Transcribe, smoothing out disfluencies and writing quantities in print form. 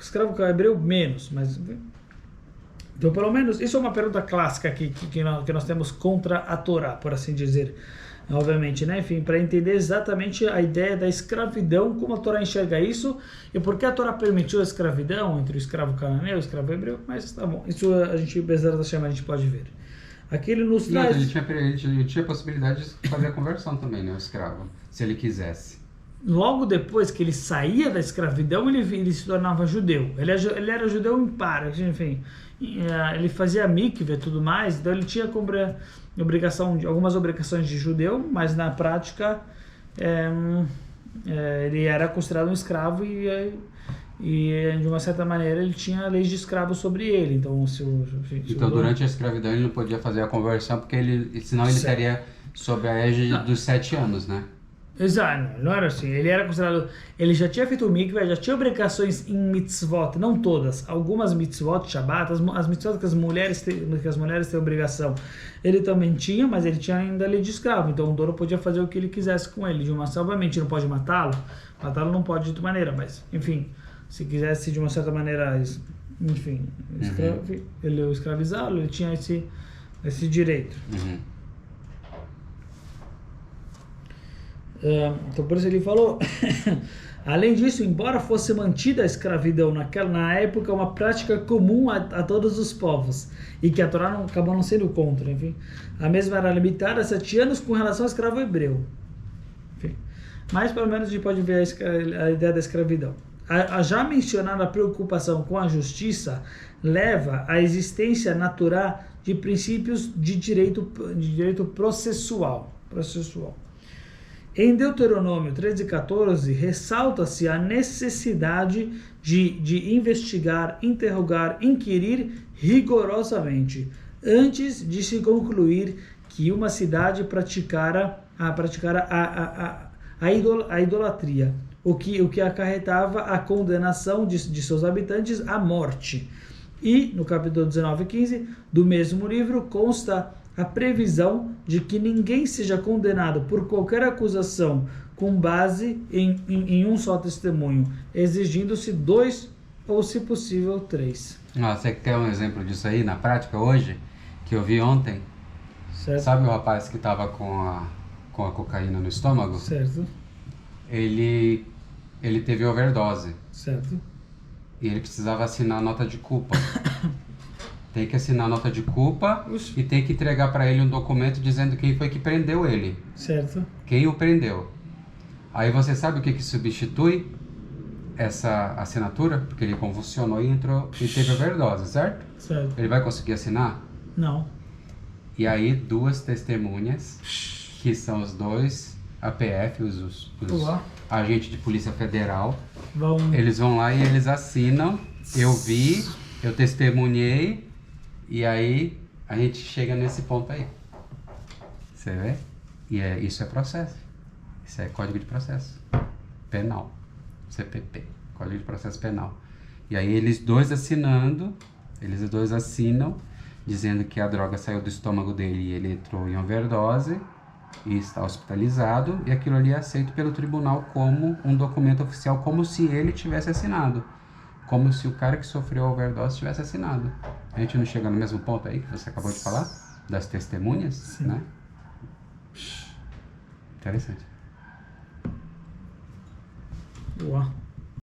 escravo hebreu menos, mas... Então, pelo menos, isso é uma pergunta clássica que nós temos contra a Torá, por assim dizer. Obviamente, né? Enfim, para entender exatamente a ideia da escravidão, como a Torá enxerga isso, e por que a Torá permitiu a escravidão entre o escravo cananeu e o escravo hebreu, mas tá bom, isso a gente, apesar da chama, a gente pode ver. Aqui ele nos traz... Ele tinha a possibilidade de fazer a conversão também, né, o escravo, se ele quisesse. Logo depois que ele saía da escravidão, ele se tornava judeu. Ele era judeu em par, enfim. Ele fazia mikve e tudo mais, então ele tinha algumas obrigações de judeu, mas na prática ele era considerado um escravo e de uma certa maneira ele tinha leis de escravo sobre ele. Então, Durante a escravidão ele não podia fazer a conversão, porque senão ele estaria sob a égide dos 7 anos, né? Exato, não era assim. Ele era considerado. Ele já tinha feito o mikveh, já tinha obrigações em mitzvot, não todas. Algumas mitzvot, Shabbat, as mitzvot que as mulheres têm obrigação. Ele também tinha, mas ele tinha ainda lei de escravo. Então o dono podia fazer o que ele quisesse com ele. Obviamente não pode matá-lo. Matá-lo não pode de outra maneira, mas enfim, se quisesse de uma certa maneira, enfim, ele escravizá-lo, ele tinha esse direito. Então por isso ele falou além disso, embora fosse mantida a escravidão na época uma prática comum a todos os povos e que a Torá acabou não sendo contra, enfim, a mesma era limitada a 7 anos com relação ao escravo hebreu, enfim. Mas pelo menos a gente pode ver a ideia da escravidão. A já mencionada preocupação com a justiça leva à existência natural de princípios de direito processual. Em Deuteronômio 13:14, ressalta-se a necessidade de investigar, interrogar, inquirir rigorosamente, antes de se concluir que uma cidade praticara a idolatria, o que acarretava a condenação de seus habitantes à morte. E, no capítulo 19:15 do mesmo livro, consta a previsão de que ninguém seja condenado por qualquer acusação com base em um só testemunho, exigindo-se 2 ou, se possível, 3. Você quer um exemplo disso aí na prática hoje, que eu vi ontem? Certo. Sabe o rapaz que estava com a cocaína no estômago? Certo. Ele teve overdose. Certo. E ele precisava assinar a nota de culpa. Tem que assinar a nota de culpa. Uxi. E tem que entregar para ele um documento dizendo quem foi que prendeu ele. Certo. Quem o prendeu. Aí você sabe o que substitui essa assinatura? Porque ele convulsionou e teve overdose, certo? Certo. Ele vai conseguir assinar? Não. E aí 2 testemunhas, que são os 2 APF, os agentes de polícia federal, eles vão lá e eles assinam. Eu vi, eu testemunhei. E aí, a gente chega nesse ponto aí. Você vê? E isso é processo. Isso é Código de Processo Penal. CPP. Código de Processo Penal. E aí, eles dois assinam, dizendo que a droga saiu do estômago dele e ele entrou em overdose e está hospitalizado. E aquilo ali é aceito pelo tribunal como um documento oficial, como se ele tivesse assinado. Como se o cara que sofreu a overdose tivesse assinado. A gente não chega no mesmo ponto aí que você acabou de falar? Das testemunhas? Sim. Né? Interessante. Uau.